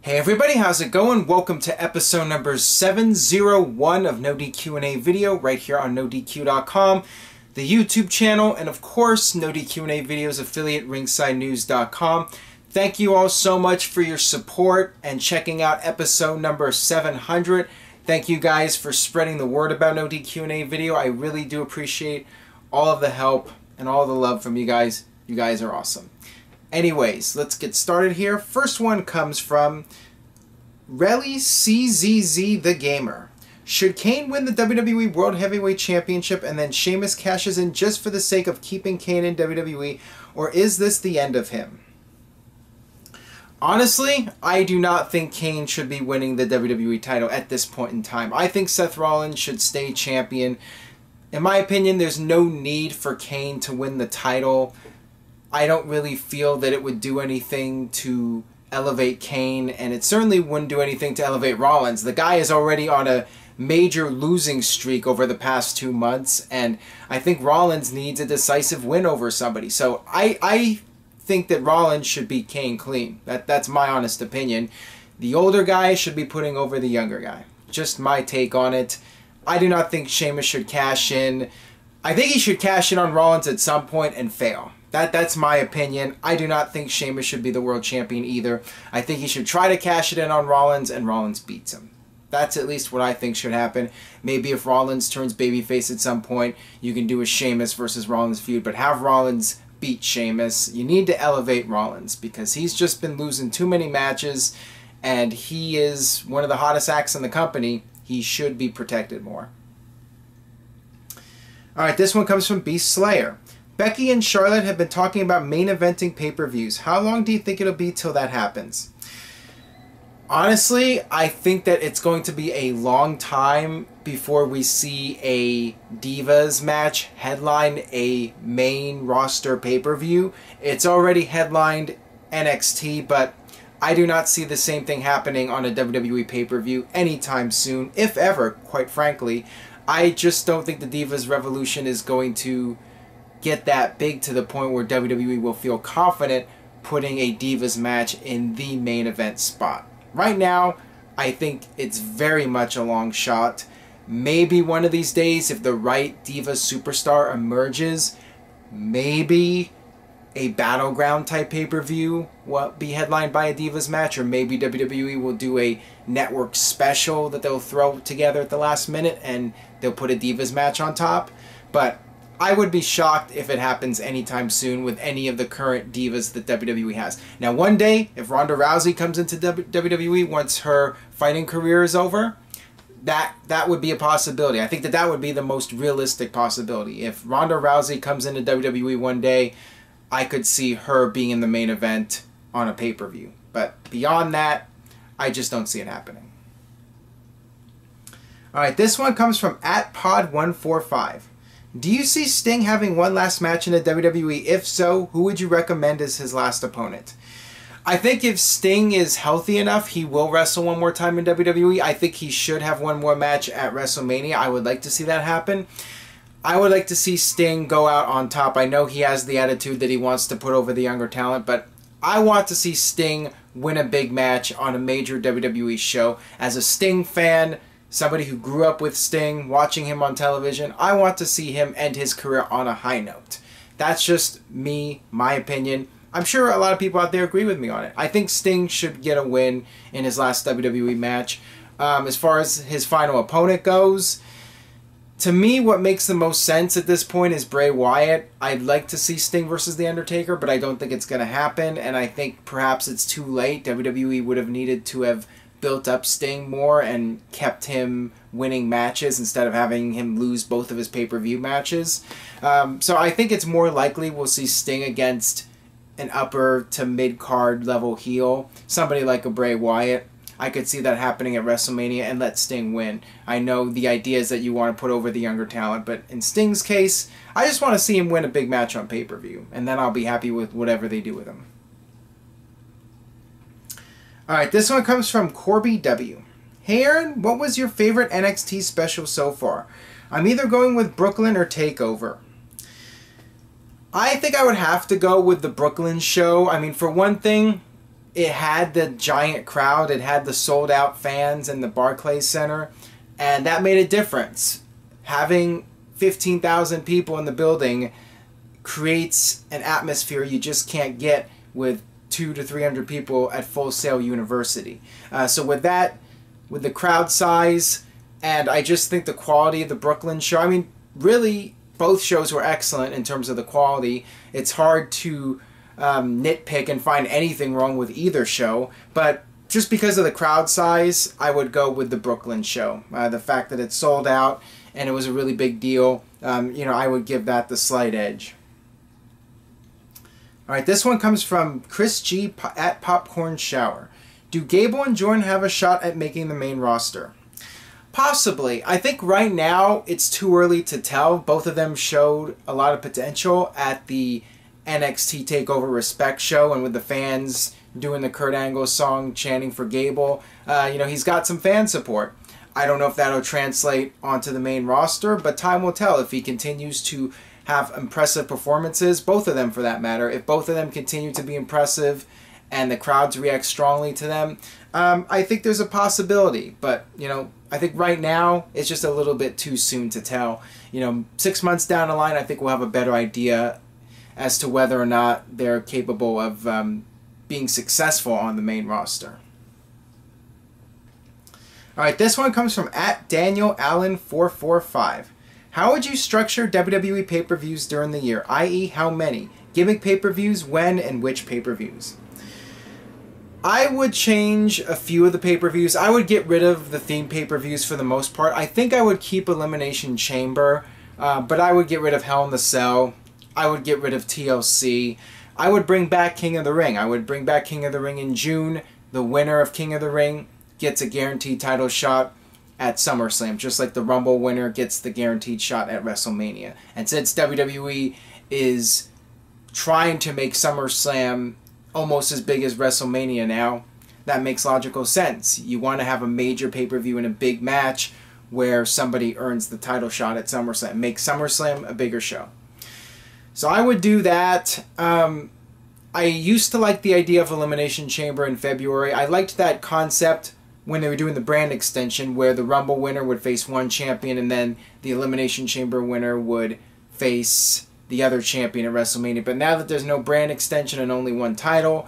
Hey everybody, how's it going? Welcome to episode number 701 of NoDQ&A video right here on NoDQ.com, the YouTube channel, and of course NoDQ&A videos affiliate ringsidenews.com. Thank you all so much for your support and checking out episode number 700. Thank you guys for spreading the word about NoDQ&A video. I really do appreciate all of the help and all the love from you guys. You guys are awesome. Anyways, let's get started here. First one comes from Relly CZZ the Gamer. Should Kane win the WWE World Heavyweight Championship and then Sheamus cashes in just for the sake of keeping Kane in WWE, or is this the end of him? Honestly, I do not think Kane should be winning the WWE title at this point in time. I think Seth Rollins should stay champion. In my opinion, there's no need for Kane to win the title. I don't really feel that it would do anything to elevate Kane, and it certainly wouldn't do anything to elevate Rollins. The guy is already on a major losing streak over the past 2 months, and I think Rollins needs a decisive win over somebody. So I think that Rollins should beat Kane clean. That's my honest opinion. The older guy should be putting over the younger guy. Just my take on it. I do not think Sheamus should cash in. I think he should cash in on Rollins at some point and fail. That's my opinion. I do not think Sheamus should be the world champion either. I think he should try to cash it in on Rollins and Rollins beats him. That's at least what I think should happen. Maybe if Rollins turns babyface at some point, you can do a Sheamus versus Rollins feud, but have Rollins beat Sheamus. You need to elevate Rollins because he's just been losing too many matches and he is one of the hottest acts in the company. He should be protected more. Alright, this one comes from Beast Slayer. Becky and Charlotte have been talking about main eventing pay-per-views. How long do you think it'll be till that happens? Honestly, I think that it's going to be a long time before we see a Divas match headline a main roster pay-per-view. It's already headlined NXT, but I do not see the same thing happening on a WWE pay-per-view anytime soon, if ever, quite frankly. I just don't think the Divas Revolution is going to get that big to the point where WWE will feel confident putting a Divas match in the main event spot. Right now, I think it's very much a long shot. Maybe one of these days, if the right Divas superstar emerges, maybe a Battleground type pay-per-view will be headlined by a Divas match, or maybe WWE will do a network special that they'll throw together at the last minute and they'll put a Divas match on top. But I would be shocked if it happens anytime soon with any of the current divas that WWE has. Now, one day, if Ronda Rousey comes into WWE once her fighting career is over, that would be a possibility. I think that would be the most realistic possibility. If Ronda Rousey comes into WWE one day, I could see her being in the main event on a pay-per-view. But beyond that, I just don't see it happening. Alright, this one comes from @Pod145. Do you see Sting having one last match in the WWE? If so, who would you recommend as his last opponent? I think if Sting is healthy enough, he will wrestle one more time in WWE. I think he should have one more match at WrestleMania. I would like to see that happen. I would like to see Sting go out on top. I know he has the attitude that he wants to put over the younger talent, but I want to see Sting win a big match on a major WWE show. As a Sting fan, somebody who grew up with Sting, watching him on television, I want to see him end his career on a high note. That's just me, my opinion. I'm sure a lot of people out there agree with me on it. I think Sting should get a win in his last WWE match. As far as his final opponent goes, to me, what makes the most sense at this point is Bray Wyatt. I'd like to see Sting versus The Undertaker, but I don't think it's going to happen, and I think perhaps it's too late. WWE would have needed to have built up Sting more and kept him winning matches instead of having him lose both of his pay-per-view matches. So I think it's more likely we'll see Sting against an upper to mid-card level heel, somebody like a Bray Wyatt. I could see that happening at WrestleMania and let Sting win. I know the idea is that you want to put over the younger talent, but in Sting's case, I just want to see him win a big match on pay-per-view, and then I'll be happy with whatever they do with him. Alright, this one comes from Corby W. Hey Aaron, what was your favorite NXT special so far? I'm either going with Brooklyn or TakeOver. I think I would have to go with the Brooklyn show. I mean, for one thing, it had the giant crowd, it had the sold out fans in the Barclays Center, and that made a difference. Having 15,000 people in the building creates an atmosphere you just can't get with 200 to 300 people at Full Sail University. So with that, with the crowd size, and I just think the quality of the Brooklyn show, I mean, really, both shows were excellent in terms of the quality. It's hard to nitpick and find anything wrong with either show, but just because of the crowd size, I would go with the Brooklyn show. The fact that it sold out and it was a really big deal, you know, I would give that the slight edge. All right, this one comes from Chris G at Popcorn Shower. Do Gable and Join have a shot at making the main roster? Possibly. I think right now it's too early to tell. Both of them showed a lot of potential at the NXT TakeOver Respect show, and with the fans doing the Kurt Angle song chanting for Gable, you know, he's got some fan support. I don't know if that'll translate onto the main roster, but time will tell if he continues to have impressive performances, both of them for that matter. If both of them continue to be impressive and the crowds react strongly to them, I think there's a possibility. But, you know, I think right now it's just a little bit too soon to tell. You know, 6 months down the line, I think we'll have a better idea as to whether or not they're capable of being successful on the main roster. All right, this one comes from @DanielAllen445. How would you structure WWE pay-per-views during the year, i.e. how many? Gimmick pay-per-views, when, and which pay-per-views? I would change a few of the pay-per-views. I would get rid of the theme pay-per-views for the most part. I think I would keep Elimination Chamber, but I would get rid of Hell in the Cell. I would get rid of TLC. I would bring back King of the Ring. I would bring back King of the Ring in June. The winner of King of the Ring gets a guaranteed title shot at SummerSlam, just like the Rumble winner gets the guaranteed shot at WrestleMania. And since WWE is trying to make SummerSlam almost as big as WrestleMania now, that makes logical sense. You want to have a major pay-per-view and a big match where somebody earns the title shot at SummerSlam. Make SummerSlam a bigger show. So I would do that. I used to like the idea of Elimination Chamber in February. I liked that concept when they were doing the brand extension, where the Rumble winner would face one champion and then the Elimination Chamber winner would face the other champion at WrestleMania. But now that there's no brand extension and only one title,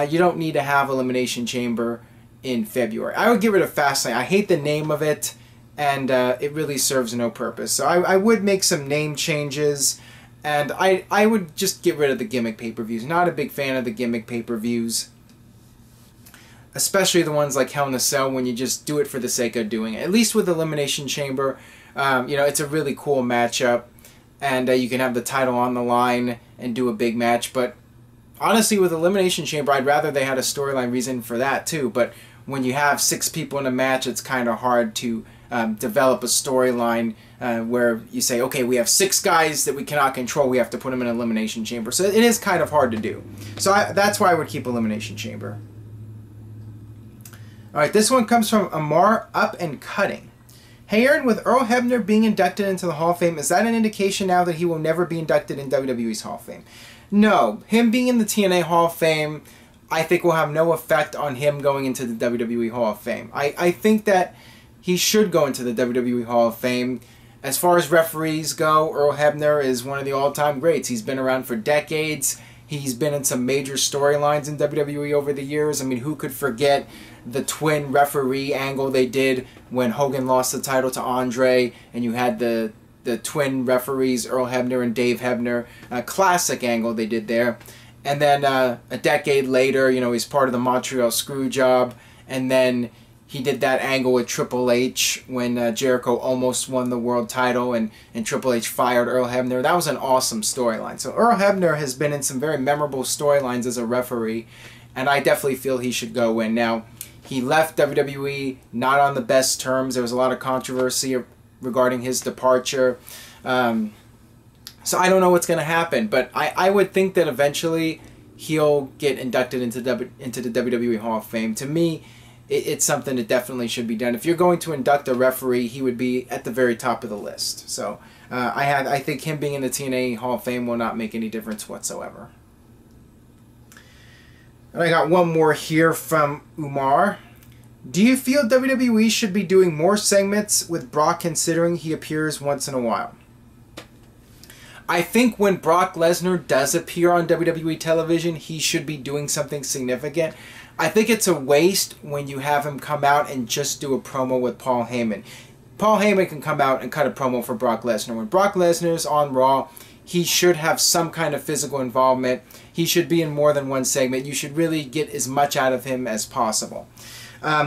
you don't need to have Elimination Chamber in February. I would get rid of Fastlane. I hate the name of it, and it really serves no purpose. So I would make some name changes, and I would just get rid of the gimmick pay-per-views. Not a big fan of the gimmick pay-per-views, especially the ones like Hell in a Cell, when you just do it for the sake of doing it. At least with Elimination Chamber, you know, it's a really cool matchup, and you can have the title on the line and do a big match. But honestly, with Elimination Chamber, I'd rather they had a storyline reason for that too. But when you have 6 people in a match, it's kind of hard to develop a storyline where you say, okay, we have 6 guys that we cannot control, we have to put them in Elimination Chamber. So it is kind of hard to do. So that's why I would keep Elimination Chamber. Alright, this one comes from Amar Up and Cutting. Hey Aaron, with Earl Hebner being inducted into the Hall of Fame, is that an indication now that he will never be inducted in WWE's Hall of Fame? No. Him being in the TNA Hall of Fame, I think will have no effect on him going into the WWE Hall of Fame. I think that he should go into the WWE Hall of Fame. As far as referees go, Earl Hebner is one of the all-time greats. He's been around for decades. He's been in some major storylines in WWE over the years. I mean, who could forget the twin referee angle they did when Hogan lost the title to Andre, and you had the twin referees, Earl Hebner and Dave Hebner. A classic angle they did there. And then a decade later, you know, he's part of the Montreal Screwjob, and then he did that angle with Triple H when Jericho almost won the world title and Triple H fired Earl Hebner. That was an awesome storyline. So Earl Hebner has been in some very memorable storylines as a referee, and I definitely feel he should go in. Now, he left WWE not on the best terms. There was a lot of controversy regarding his departure. So I don't know what's going to happen, but I would think that eventually he'll get inducted into the WWE Hall of Fame. To me, it's something that definitely should be done. If you're going to induct a referee, he would be at the very top of the list. So I think him being in the TNA Hall of Fame will not make any difference whatsoever. And I got one more here from Umar. Do you feel WWE should be doing more segments with Brock considering he appears once in a while? I think when Brock Lesnar does appear on WWE television, he should be doing something significant. I think it's a waste when you have him come out and just do a promo with Paul Heyman. Paul Heyman can come out and cut a promo for Brock Lesnar. When Brock Lesnar is on Raw, he should have some kind of physical involvement. He should be in more than one segment. You should really get as much out of him as possible.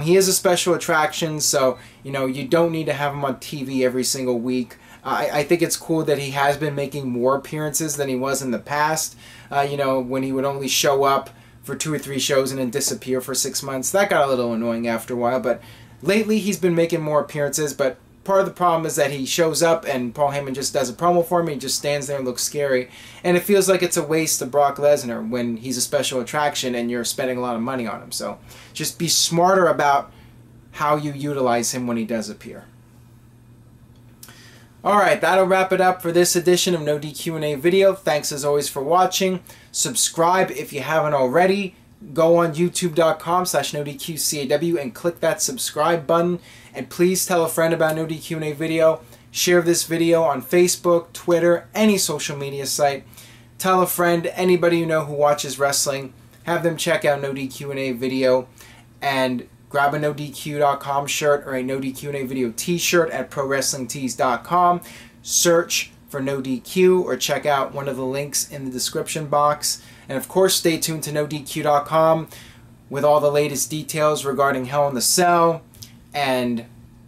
He is a special attraction, so you don't need to have him on TV every single week. I think it's cool that he has been making more appearances than he was in the past. When he would only show up for 2 or 3 shows and then disappear for 6 months. That got a little annoying after a while, but lately he's been making more appearances. But part of the problem is that he shows up and Paul Heyman just does a promo for him. He just stands there and looks scary. And it feels like it's a waste of Brock Lesnar when he's a special attraction and you're spending a lot of money on him. So just be smarter about how you utilize him when he does appear. Alright, that'll wrap it up for this edition of NoDQ&A video. Thanks as always for watching. Subscribe if you haven't already. Go on youtube.com/NoDQCAW and click that subscribe button. And please tell a friend about NoDQ&A video. Share this video on Facebook, Twitter, any social media site. Tell a friend, anybody you know who watches wrestling. Have them check out NoDQ&A video. And grab a NoDQ.com shirt or a NoDQ&A video t-shirt at ProWrestlingTees.com. Search for NoDQ or check out one of the links in the description box. And of course, stay tuned to NoDQ.com with all the latest details regarding Hell in the Cell and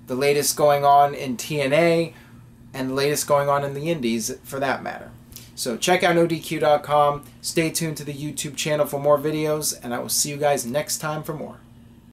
the latest going on in TNA and the latest going on in the Indies for that matter. So check out NoDQ.com. Stay tuned to the YouTube channel for more videos, and I will see you guys next time for more.